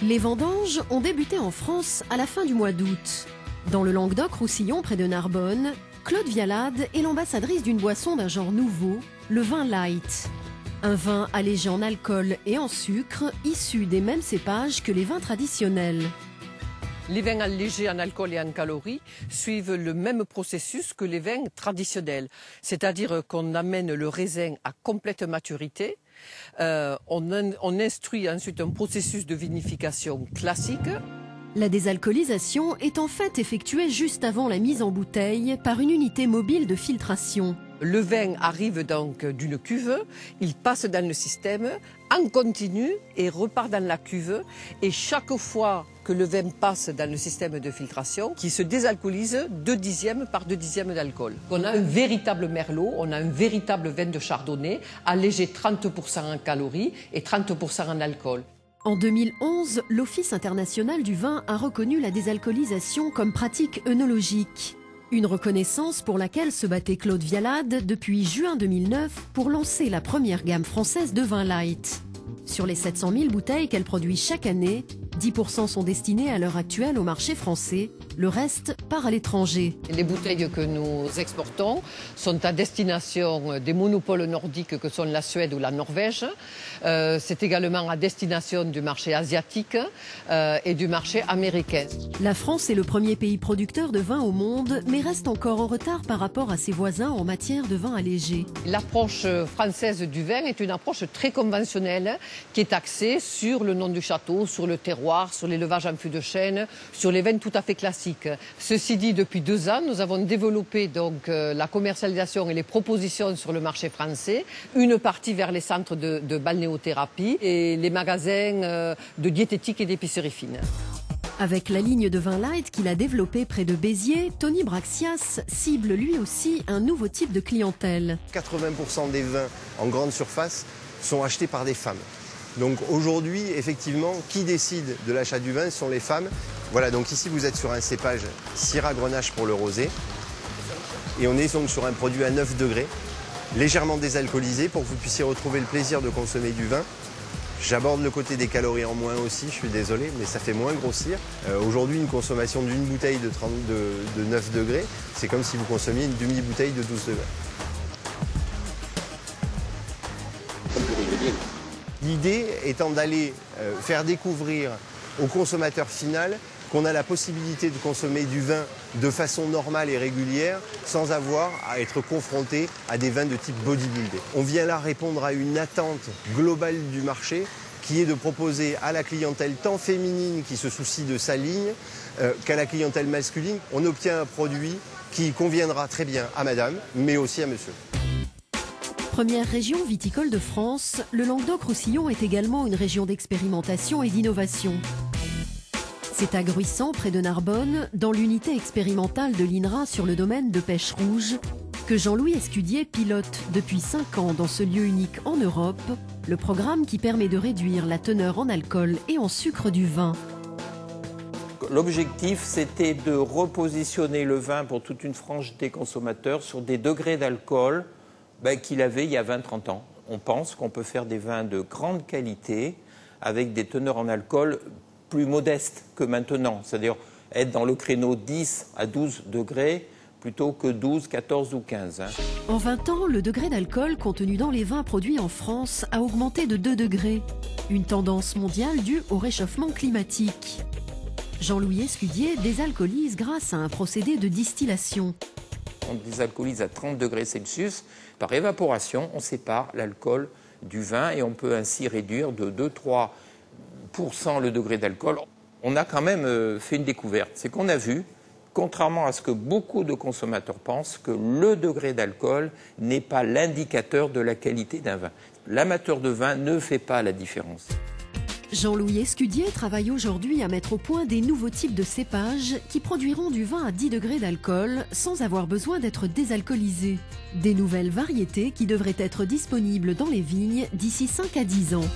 Les vendanges ont débuté en France à la fin du mois d'août. Dans le Languedoc-Roussillon, près de Narbonne, Claude Vialade est l'ambassadrice d'une boisson d'un genre nouveau, le vin light. Un vin allégé en alcool et en sucre, issu des mêmes cépages que les vins traditionnels. Les vins allégés en alcool et en calories suivent le même processus que les vins traditionnels. C'est-à-dire qu'on amène le raisin à complète maturité. On instruit ensuite un processus de vinification classique. La désalcoolisation est en fait effectuée juste avant la mise en bouteille par une unité mobile de filtration. Le vin arrive donc d'une cuve, il passe dans le système en continu et repart dans la cuve. Et chaque fois que le vin passe dans le système de filtration, qui se désalcoolise 2 dixièmes par 2 dixièmes d'alcool. On a un véritable merlot, on a un véritable vin de chardonnay, allégé 30% en calories et 30% en alcool. En 2011, l'Office international du vin a reconnu la désalcoolisation comme pratique œnologique. Une reconnaissance pour laquelle se battait Claude Vialade depuis juin 2009 pour lancer la première gamme française de vin light. Sur les 700 000 bouteilles qu'elle produit chaque année, 10% sont destinées à l'heure actuelle au marché français, le reste part à l'étranger. Les bouteilles que nous exportons sont à destination des monopoles nordiques que sont la Suède ou la Norvège. C'est également à destination du marché asiatique et du marché américain. La France est le premier pays producteur de vin au monde, mais reste encore en retard par rapport à ses voisins en matière de vin allégé. L'approche française du vin est une approche très conventionnelle qui est axée sur le nom du château, sur le terroir, sur l'élevage en fût de chêne, sur les vins tout à fait classiques. Ceci dit, depuis 2 ans, nous avons développé donc la commercialisation et les propositions sur le marché français, une partie vers les centres de balnéothérapie et les magasins de diététique et d'épicerie fine. Avec la ligne de vin light qu'il a développée près de Béziers, Tony Braxias cible lui aussi un nouveau type de clientèle. 80% des vins en grande surface sont achetés par des femmes. Donc aujourd'hui, effectivement, qui décide de l'achat du vin, ce sont les femmes. Voilà, donc ici vous êtes sur un cépage Syrah Grenache pour le rosé. Et on est donc sur un produit à 9 degrés, légèrement désalcoolisé pour que vous puissiez retrouver le plaisir de consommer du vin. J'aborde le côté des calories en moins aussi, je suis désolé, mais ça fait moins grossir. Aujourd'hui, une consommation d'une bouteille de 9 degrés, c'est comme si vous consommiez une demi-bouteille de 12 degrés. L'idée étant d'aller faire découvrir au consommateur final qu'on a la possibilité de consommer du vin de façon normale et régulière sans avoir à être confronté à des vins de type bodybuildé. On vient là répondre à une attente globale du marché qui est de proposer à la clientèle tant féminine qui se soucie de sa ligne qu'à la clientèle masculine. On obtient un produit qui conviendra très bien à madame mais aussi à monsieur. Première région viticole de France, le Languedoc-Roussillon est également une région d'expérimentation et d'innovation. C'est à Gruissant, près de Narbonne, dans l'unité expérimentale de l'INRA sur le domaine de pêche rouge, que Jean-Louis Escudier pilote depuis 5 ans dans ce lieu unique en Europe, le programme qui permet de réduire la teneur en alcool et en sucre du vin. L'objectif, c'était de repositionner le vin pour toute une frange des consommateurs sur des degrés d'alcool qu'il avait il y a 20-30 ans. On pense qu'on peut faire des vins de grande qualité avec des teneurs en alcool plus modestes que maintenant. C'est-à-dire être dans le créneau 10 à 12 degrés plutôt que 12, 14 ou 15. En 20 ans, le degré d'alcool contenu dans les vins produits en France a augmenté de 2 degrés. Une tendance mondiale due au réchauffement climatique. Jean-Louis Escudier désalcoolise grâce à un procédé de distillation. On désalcoolise à 30 degrés Celsius. Par évaporation, on sépare l'alcool du vin et on peut ainsi réduire de 2-3% le degré d'alcool. On a quand même fait une découverte. C'est qu'on a vu, contrairement à ce que beaucoup de consommateurs pensent, que le degré d'alcool n'est pas l'indicateur de la qualité d'un vin. L'amateur de vin ne fait pas la différence. Jean-Louis Escudier travaille aujourd'hui à mettre au point des nouveaux types de cépages qui produiront du vin à 10 degrés d'alcool sans avoir besoin d'être désalcoolisés. Des nouvelles variétés qui devraient être disponibles dans les vignes d'ici 5 à 10 ans.